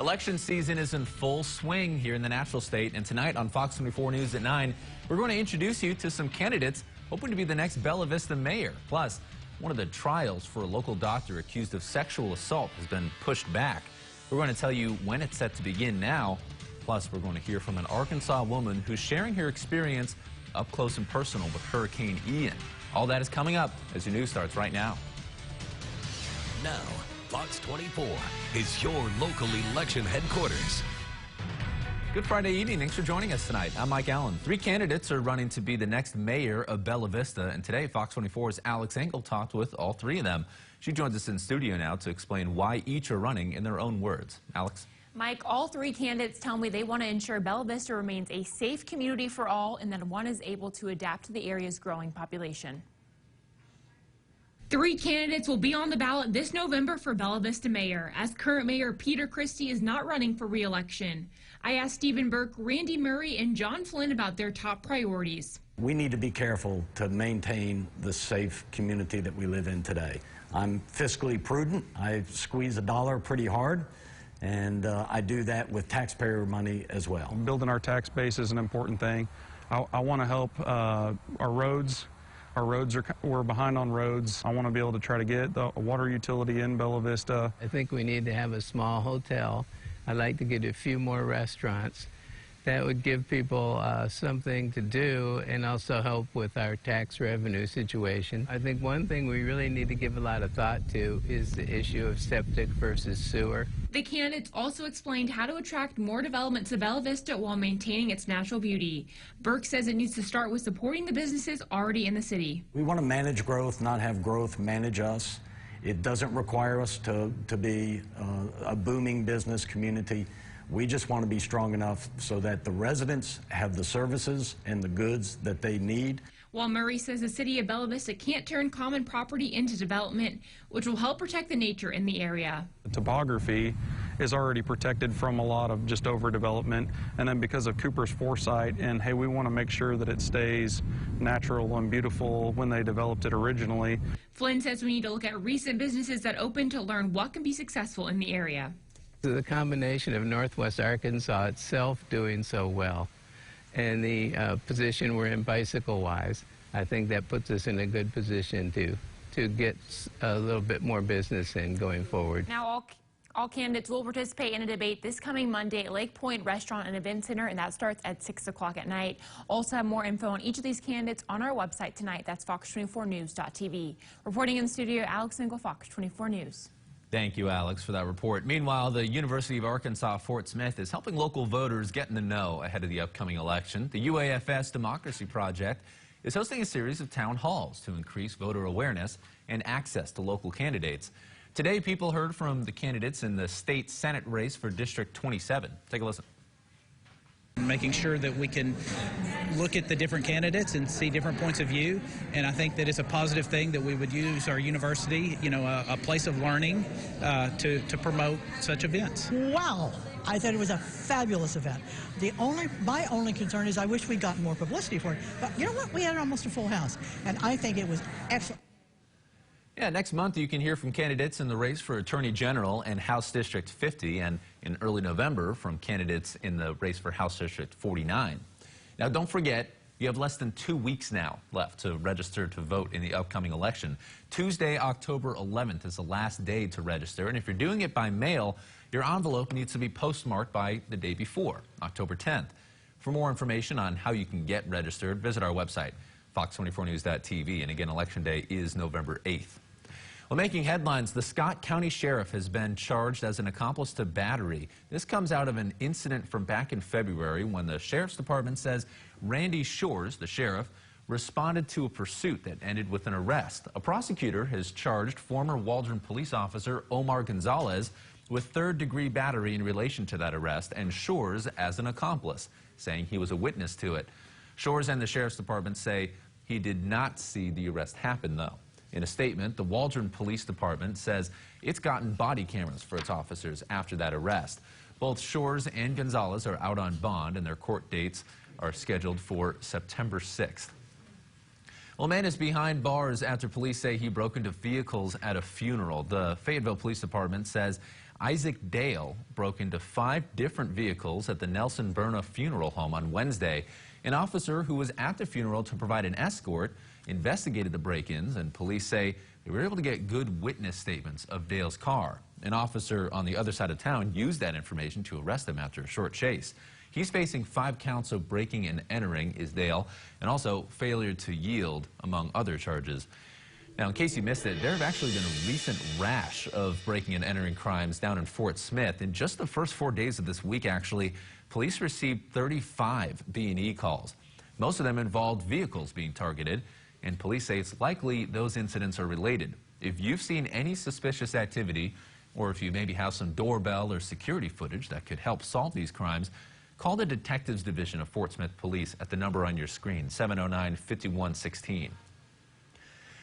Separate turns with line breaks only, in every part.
Election season is in full swing here in the Natural State, and tonight on Fox 24 News at 9, we're going to introduce you to some candidates hoping to be the next Bella Vista mayor. Plus, one of the trials for a local doctor accused of sexual assault has been pushed back. We're going to tell you when it's set to begin now. Plus, we're going to hear from an Arkansas woman who's sharing her experience up close and personal with Hurricane Ian. All that is coming up as your news starts right now.
Now, Fox 24 is your local election headquarters.
Good Friday evening. Thanks for joining us tonight. I'm Mike Allen. 3 candidates are running to be the next mayor of Bella Vista, and today Fox 24's Alex Engel talked with all 3 of them. She joins us in studio now to explain why each are running in their own words. Alex?
Mike, all 3 candidates tell me they want to ensure Bella Vista remains a safe community for all and that one is able to adapt to the area's growing population. 3 candidates will be on the ballot this November for Bella Vista mayor, as current mayor Peter Christie is not running for re-election. I asked Stephen Burke, Randy Murray, and John Flynn about their top priorities.
We need to be careful to maintain the safe community that we live in today. I'm fiscally prudent. I squeeze a dollar pretty hard, and I do that with taxpayer money as well.
Building our tax base is an important thing. I want to help our roads. We're behind on roads. I want to be able to try to get the water utility in Bella Vista.
I think we need to have a small hotel. I'd like to get a few more restaurants. That would give people something to do and also help with our tax revenue situation. I think one thing we really need to give a lot of thought to is the issue of septic versus sewer.
The candidates also explained how to attract more development to Bella Vista while maintaining its natural beauty. Burke says it needs to start with supporting the businesses already in the city.
We want to manage growth, not have growth manage us. It doesn't require us to be a booming business community. We just want to be strong enough so that the residents have the services and the goods that they need.
While Murray says the city of Bella Vista can't turn common property into development, which will help protect the nature in the area.
The topography is already protected from a lot of just overdevelopment, and then because of Cooper's foresight, and hey, we want to make sure that it stays natural and beautiful when they developed it originally.
Flynn says we need to look at recent businesses that opened to learn what can be successful in the area.
The combination of Northwest Arkansas itself doing so well and the position we're in bicycle-wise, I think that puts us in a good position to get a little bit more business in going forward.
Now all candidates will participate in a debate this coming Monday at Lake Point Restaurant and Event Center, and that starts at 6 o'clock at night. Also have more info on each of these candidates on our website tonight. That's fox24news.tv. Reporting in the studio, Alex Engel, Fox 24 News.
Thank you, Alex, for that report. Meanwhile, the University of Arkansas Fort Smith is helping local voters get in the know ahead of the upcoming election. The UAFS Democracy Project is hosting a series of town halls to increase voter awareness and access to local candidates. Today, people heard from the candidates in the state Senate race for District 27. Take a listen.
Making sure that we can look at the different candidates and see different points of view, and I think that it's a positive thing that we would use our university, a place of learning, to promote such events.
Wow, I thought it was a fabulous event. My only concern is I wish we'd gotten more publicity for it, but you know what? We had almost a full house, and I think it was excellent.
Yeah, next month you can hear from candidates in the race for Attorney General and House District 50, and in early November from candidates in the race for House District 49. Now, don't forget, you have less than 2 weeks now left to register to vote in the upcoming election. Tuesday, October 11th is the last day to register, and if you're doing it by mail, your envelope needs to be postmarked by the day before, October 10th. For more information on how you can get registered, visit our website, fox24news.tv, and again, Election Day is November 8th. Well, making headlines, the Scott County Sheriff has been charged as an accomplice to battery. This comes out of an incident from back in February when the Sheriff's Department says Randy Shores, the sheriff, responded to a pursuit that ended with an arrest. A prosecutor has charged former Waldron police officer Omar Gonzalez with third-degree battery in relation to that arrest and Shores as an accomplice, saying he was a witness to it. Shores and the Sheriff's Department say he did not see the arrest happen, though. In a statement, the Waldron Police Department says it's gotten body cameras for its officers after that arrest. Both Shores and Gonzalez are out on bond, and their court dates are scheduled for September 6th. Well, a man is behind bars after police say he broke into vehicles at a funeral. The Fayetteville Police Department says Isaac Dale broke into 5 different vehicles at the Nelson Berna funeral home on Wednesday. An officer who was at the funeral to provide an escort investigated the break-ins, and police say they were able to get good witness statements of Dale's car. An officer on the other side of town used that information to arrest him after a short chase. He's facing 5 counts of breaking and entering, is Dale, and also failure to yield, among other charges. Now, in case you missed it, there have actually been a recent rash of breaking and entering crimes down in Fort Smith. In just the first 4 days of this week, actually, police received 35 B&E calls. Most of them involved vehicles being targeted, and police say it's likely those incidents are related. If you've seen any suspicious activity, or if you maybe have some doorbell or security footage that could help solve these crimes, call the Detectives Division of Fort Smith Police at the number on your screen, 709-5116.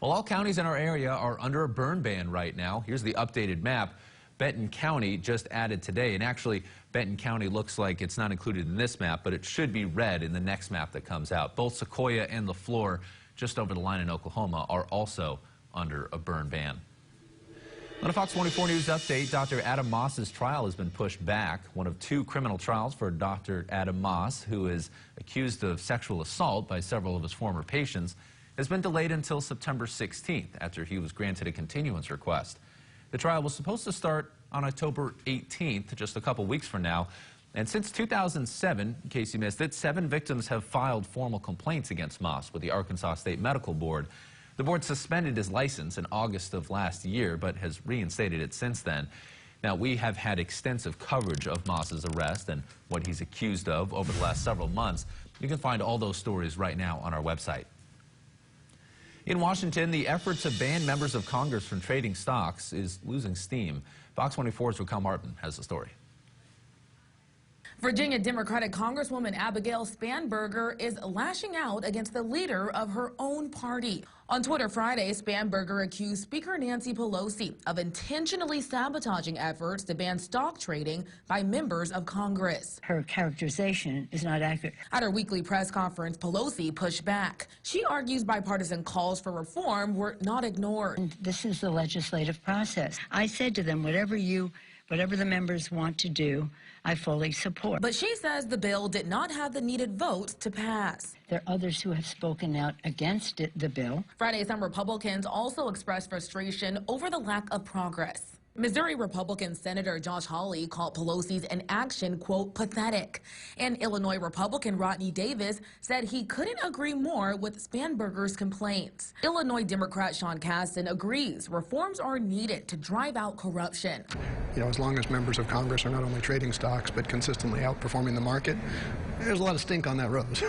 Well, all counties in our area are under a burn ban right now. Here's the updated map. Benton County just added today, and actually Benton County looks like it's not included in this map, but it should be red in the next map that comes out. Both Sequoia and LaFleur, just over the line in Oklahoma, are also under a burn ban. On a Fox 24 News update, Dr. Adam Moss's trial has been pushed back. One of 2 criminal trials for Dr. Adam Moss, who is accused of sexual assault by several of his former patients, has been delayed until September 16th after he was granted a continuance request. The trial was supposed to start on October 18th, just a couple weeks from now. And since 2007, in case you missed it, 7 victims have filed formal complaints against Moss with the Arkansas State Medical Board. The board suspended his license in August of last year, but has reinstated it since then. Now, we have had extensive coverage of Moss's arrest and what he's accused of over the last several months. You can find all those stories right now on our website. In Washington, the effort to ban members of Congress from trading stocks is losing steam. Fox 24's Raquel Martin has the story.
Virginia Democratic Congresswoman Abigail Spanberger is lashing out against the leader of her own party. On Twitter Friday, Spanberger accused Speaker Nancy Pelosi of intentionally sabotaging efforts to ban stock trading by members of Congress.
Her characterization is not accurate.
At her weekly press conference, Pelosi pushed back. She argues bipartisan calls for reform were not ignored.
And this is the legislative process. I said to them, whatever the members want to do, I fully support.
But she says the bill did not have the needed votes to pass.
There are others who have spoken out against the bill.
Friday, some Republicans also expressed frustration over the lack of progress. Missouri Republican Senator Josh Hawley called Pelosi's inaction, quote, pathetic. And Illinois Republican Rodney Davis said he couldn't agree more with Spanberger's complaints. Illinois Democrat Sean Casten agrees reforms are needed to drive out corruption.
You know, as long as members of Congress are not only trading stocks but consistently outperforming the market, there's a lot of stink on that rose.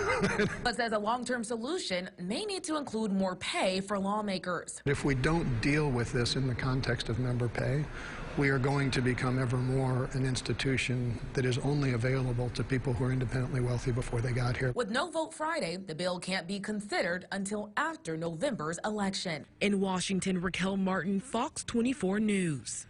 But says a long-term solution may need to include more pay for lawmakers.
If we don't deal with this in the context of member pay, we are going to become ever more an institution that is only available to people who are independently wealthy before they got here.
With no vote Friday, the bill can't be considered until after November's election. In Washington, Raquel Martin, Fox 24 News.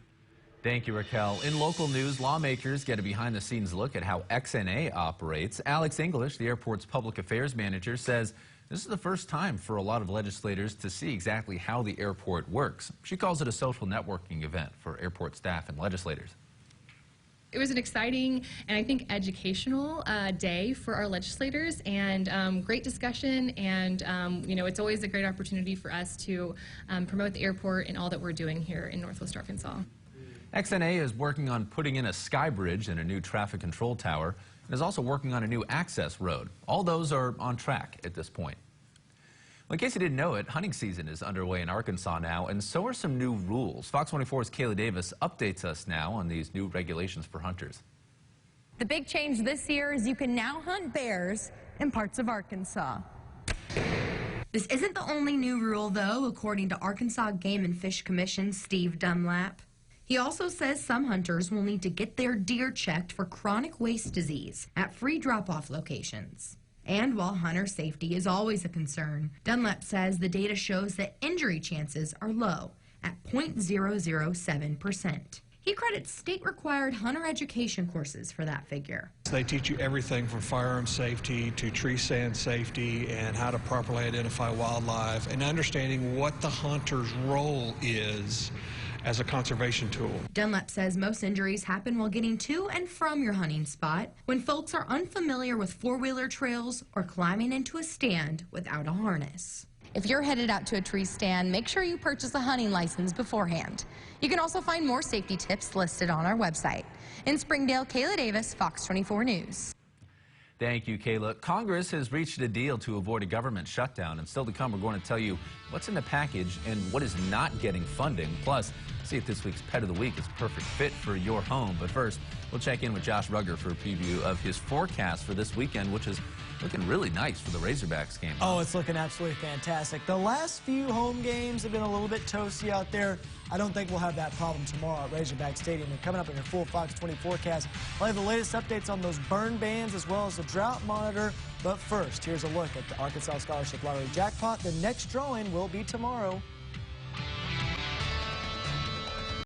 Thank you, Raquel. In local news, lawmakers get a behind-the-scenes look at how XNA operates. Alex English, the airport's public affairs manager, says this is the first time for a lot of legislators to see exactly how the airport works. She calls it a social networking event for airport staff and legislators.
It was an exciting and I think educational day for our legislators, and great discussion, and you know, it's always a great opportunity for us to promote the airport and all that we're doing here in Northwest Arkansas.
XNA is working on putting in a sky bridge and a new traffic control tower, and is also working on a new access road. All those are on track at this point. Well, in case you didn't know it, hunting season is underway in Arkansas now, and so are some new rules. Fox 24's Kayla Davis updates us now on these new regulations for hunters.
The big change this year is you can now hunt bears in parts of Arkansas. This isn't the only new rule, though, according to Arkansas Game and Fish Commission Steve Dunlap. He also says some hunters will need to get their deer checked for chronic waste disease at free drop-off locations. And while hunter safety is always a concern, Dunlap says the data shows that injury chances are low at 0.007%. He credits state-required hunter education courses for that figure.
They teach you everything from firearm safety to tree stand safety and how to properly identify wildlife and understanding what the hunter's role is as a conservation tool.
Dunlap says most injuries happen while getting to and from your hunting spot, when folks are unfamiliar with four-wheeler trails or climbing into a stand without a harness. If you're headed out to a tree stand, make sure you purchase a hunting license beforehand. You can also find more safety tips listed on our website. In Springdale, Kayla Davis, Fox 24 News.
Thank you, Kayla. Congress has reached a deal to avoid a government shutdown, and still to come, we're going to tell you what's in the package and what is not getting funding. Plus, see if this week's Pet of the Week is a perfect fit for your home. But first, we'll check in with Josh Rugger for a preview of his forecast for this weekend, which is looking really nice for the Razorbacks game.
Oh, it's looking absolutely fantastic. The last few home games have been a little bit toasty out there. I don't think we'll have that problem tomorrow at Razorback Stadium. And coming up in your full Fox 20 forecast, I'll have the latest updates on those burn bans as well as the drought monitor. But first, here's a look at the Arkansas Scholarship Lottery jackpot. The next drawing will be tomorrow.